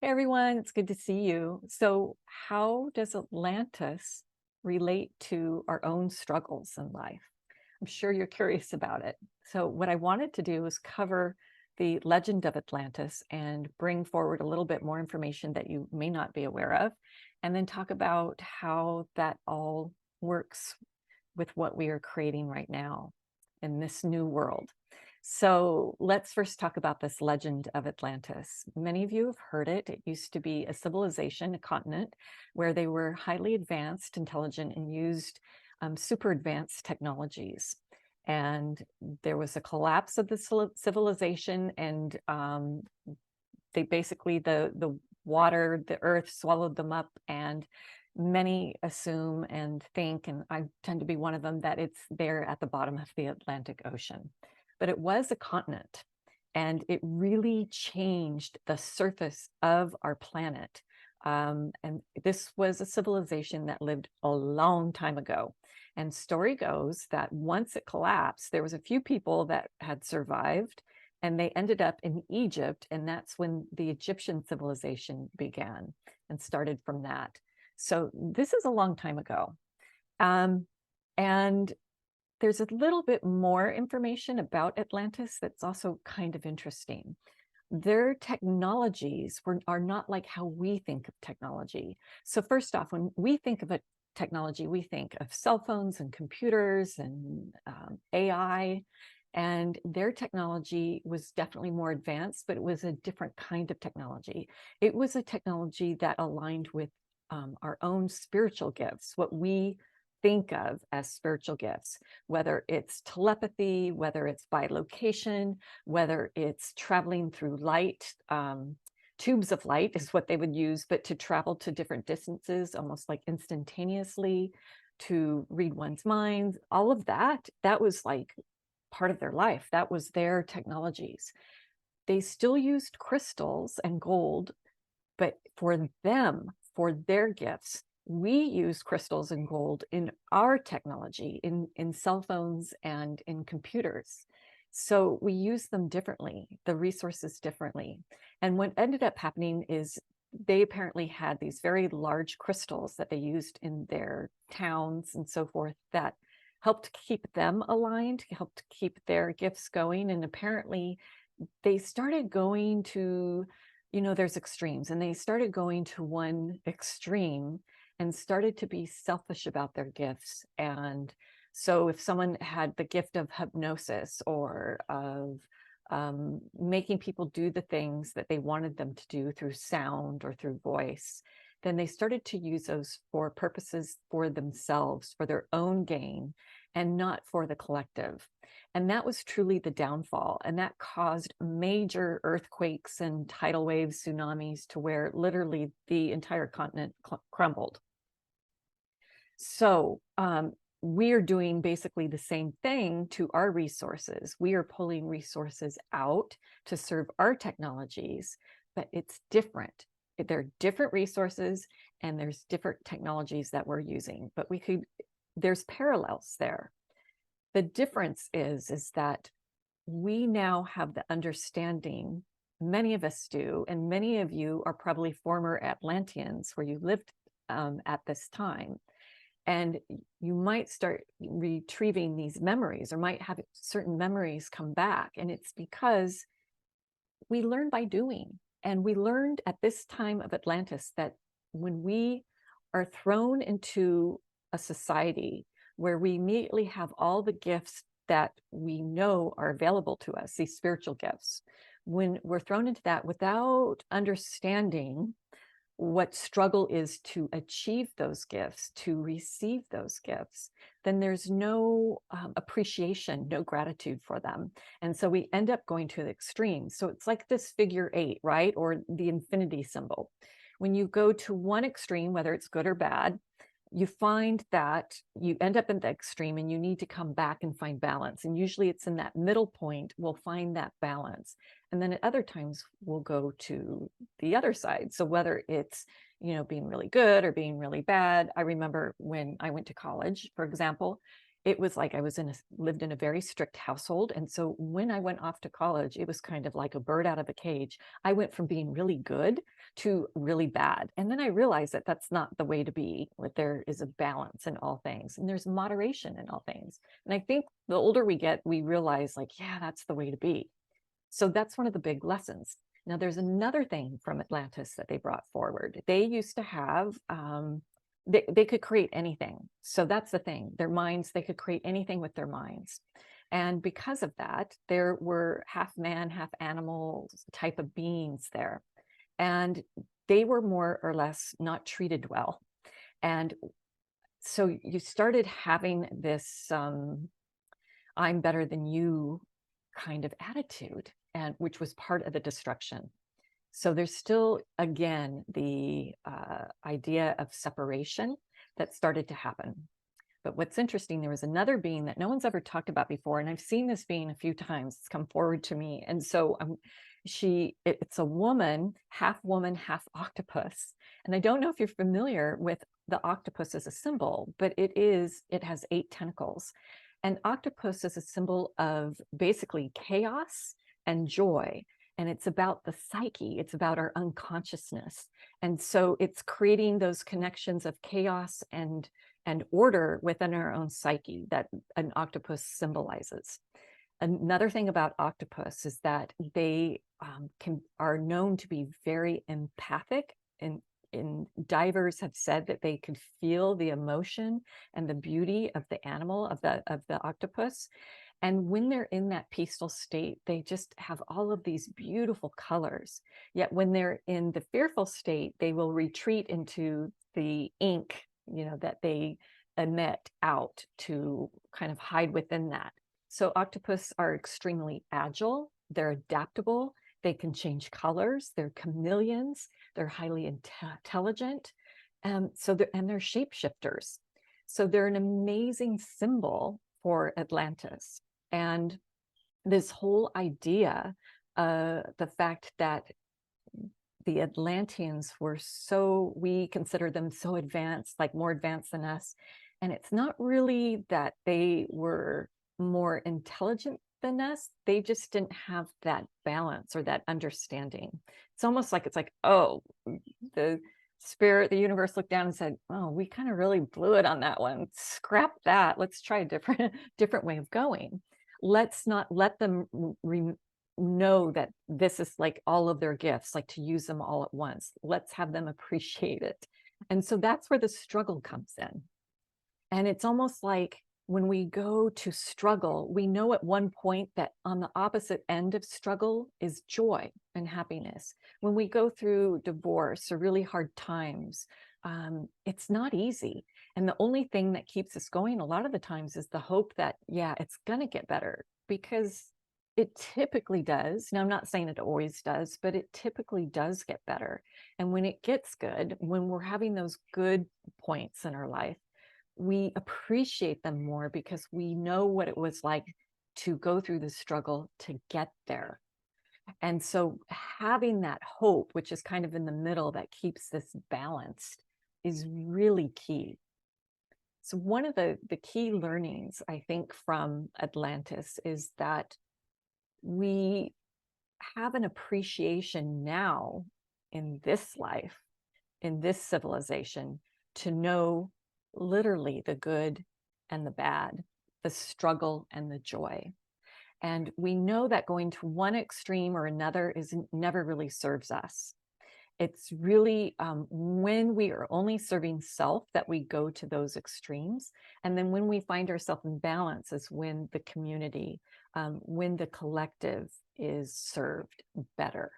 Hey everyone, it's good to see you. So, how does Atlantis relate to our own struggles in life? I'm sure you're curious about it. So, what I wanted to do is cover the legend of Atlantis and bring forward a little bit more information that you may not be aware of, and then talk about how that all works with what we are creating right now in this new world. So let's first talk about this legend of Atlantis. Many of you have heard it. It used to be a civilization, a continent, where they were highly advanced, intelligent, and used super advanced technologies. And there was a collapse of the civilization, and they basically the water, the earth swallowed them up, and many assume and think, and I tend to be one of them, that it's there at the bottom of the Atlantic Ocean. But it was a continent, and it really changed the surface of our planet. And this was a civilization that lived a long time ago. And story goes that once it collapsed, there was a few people that had survived, and they ended up in Egypt, and that's when the Egyptian civilization began and started from that. So this is a long time ago. Um, and there's a little bit more information about Atlantis that's also kind of interesting. Their technologies are not like how we think of technology. So first off, when we think of a technology, we think of cell phones and computers and AI, and their technology was definitely more advanced, but it was a different kind of technology. It was a technology that aligned with our own spiritual gifts, what we think of as spiritual gifts, whether it's telepathy, whether it's bilocation, whether it's traveling through light. Tubes of light is what they would use, but to travel to different distances, almost like instantaneously, to read one's mind, all of that, that was like part of their life. That was their technologies. They still used crystals and gold, but for them, for their gifts, we use crystals and gold in our technology, in cell phones and in computers. So we use them differently, the resources differently. And what ended up happening is they apparently had these very large crystals that they used in their towns and so forth that helped keep them aligned, helped keep their gifts going. And apparently they started going to, there's extremes, and they started going to one extreme and started to be selfish about their gifts. And so if someone had the gift of hypnosis or of making people do the things that they wanted them to do through sound or through voice, then they started to use those for purposes for themselves, for their own gain, and not for the collective. And that was truly the downfall. And that caused major earthquakes and tidal waves, tsunamis, to where literally the entire continent crumbled. So we are doing basically the same thing to our resources. We are pulling resources out to serve our technologies, but it's different. There are different resources and there's different technologies that we're using, but there's parallels there. The difference is that we now have the understanding, many of us do, and many of you are probably former Atlanteans where you lived at this time. And you might start retrieving these memories or might have certain memories come back. And it's because we learn by doing. And we learned at this time of Atlantis that when we are thrown into a society where we immediately have all the gifts that we know are available to us, these spiritual gifts, when we're thrown into that without understanding what struggle is to achieve those gifts, to receive those gifts, then there's no appreciation, no gratitude for them. And so we end up going to the extremes. So it's like this figure eight, right? Or the infinity symbol. When you go to one extreme, whether it's good or bad, you find that you end up in the extreme and you need to come back and find balance. And usually it's in that middle point, we'll find that balance. And then at other times we'll go to the other side. So whether it's, being really good or being really bad. I remember when I went to college, for example, it was like I was lived in a very strict household. And so when I went off to college, it was kind of like a bird out of a cage. I went from being really good to really bad. And then I realized that that's not the way to be, that there is a balance in all things and there's moderation in all things. And I think the older we get, we realize like, yeah, that's the way to be. So that's one of the big lessons. Now, there's another thing from Atlantis that they brought forward. They used to have, they could create anything. So that's the thing. Their minds, they could create anything with their minds. And because of that, there were half man, half animal type of beings there. And they were more or less not treated well. And so you started having this I'm better than you kind of attitude, and which was part of the destruction. So there's still, again, the idea of separation that started to happen. But what's interesting, there was another being that no one's ever talked about before, and I've seen this being a few times. It's come forward to me, and so it's a woman, half octopus. And I don't know if you're familiar with the octopus as a symbol, but it has 8 tentacles. And octopus is a symbol of basically chaos and joy. And it's about the psyche, it's about our unconsciousness. And so it's creating those connections of chaos and order within our own psyche that an octopus symbolizes. Another thing about octopus is that they are known to be very empathic, and divers have said that they could feel the emotion and the beauty of the animal, of the octopus. And when they're in that peaceful state, they just have all of these beautiful colors. Yet when they're in the fearful state, they will retreat into the ink, that they emit out to kind of hide within that. So octopus are extremely agile, they're adaptable, they can change colors, they're chameleons, they're highly intelligent, and they're shapeshifters. So they're an amazing symbol for Atlantis. And this whole idea, the fact that the Atlanteans we consider them so advanced, like more advanced than us. And it's not really that they were more intelligent than us. They just didn't have that balance or that understanding. It's almost like oh, the spirit, the universe looked down and said, oh, we kind of really blew it on that one. Scrap that. Let's try a different way of going. Let's not let them know that this is like all of their gifts, like to use them all at once. Let's have them appreciate it. And so that's where the struggle comes in. And it's almost like when we go to struggle, we know at one point that on the opposite end of struggle is joy and happiness. When we go through divorce or really hard times, it's not easy. And the only thing that keeps us going a lot of the times is the hope that, yeah, it's going to get better, because it typically does. Now, I'm not saying it always does, but it typically does get better. And when it gets good, when we're having those good points in our life, we appreciate them more because we know what it was like to go through the struggle to get there. And so having that hope, which is kind of in the middle that keeps this balanced, is really key. So one of the key learnings, I think, from Atlantis is that we have an appreciation now in this life, in this civilization, to know literally the good and the bad, the struggle and the joy. And we know that going to one extreme or another never really serves us. It's really when we are only serving self that we go to those extremes. And then when we find ourselves in balance is when the community, when the collective is served better.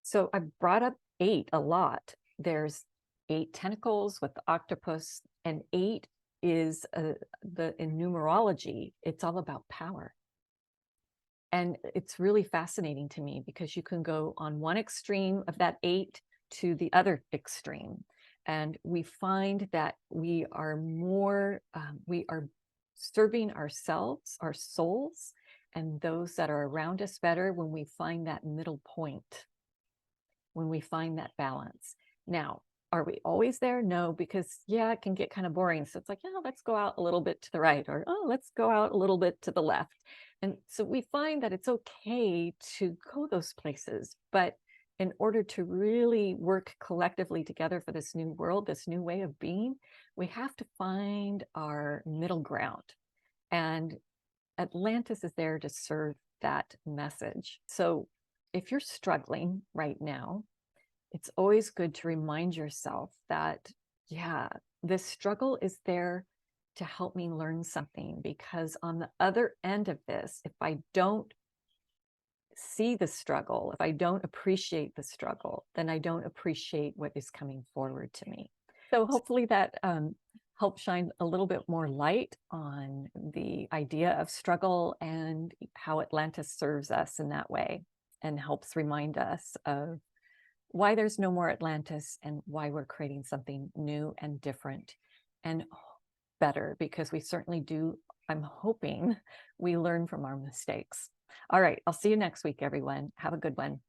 So I brought up 8 a lot. There's 8 tentacles with the octopus, and 8 is in numerology, it's all about power. And it's really fascinating to me because you can go on one extreme of that 8 to the other extreme. And we find that we are serving ourselves, our souls, and those that are around us better when we find that middle point, when we find that balance. Now, Are we always there? No, because yeah, it can get kind of boring. So it's like, yeah, let's go out a little bit to the right, or oh, let's go out a little bit to the left. And so we find that it's okay to go those places, but in order to really work collectively together for this new world, this new way of being, we have to find our middle ground. And Atlantis is there to serve that message. So if you're struggling right now, it's always good to remind yourself that, yeah, this struggle is there to help me learn something, because on the other end of this, if I don't see the struggle, if I don't appreciate the struggle, then I don't appreciate what is coming forward to me. So hopefully that helps shine a little bit more light on the idea of struggle and how Atlantis serves us in that way, and helps remind us of why there's no more Atlantis and why we're creating something new and different and better, because we certainly do. I'm hoping we learn from our mistakes. All right, I'll see you next week, everyone. Have a good one.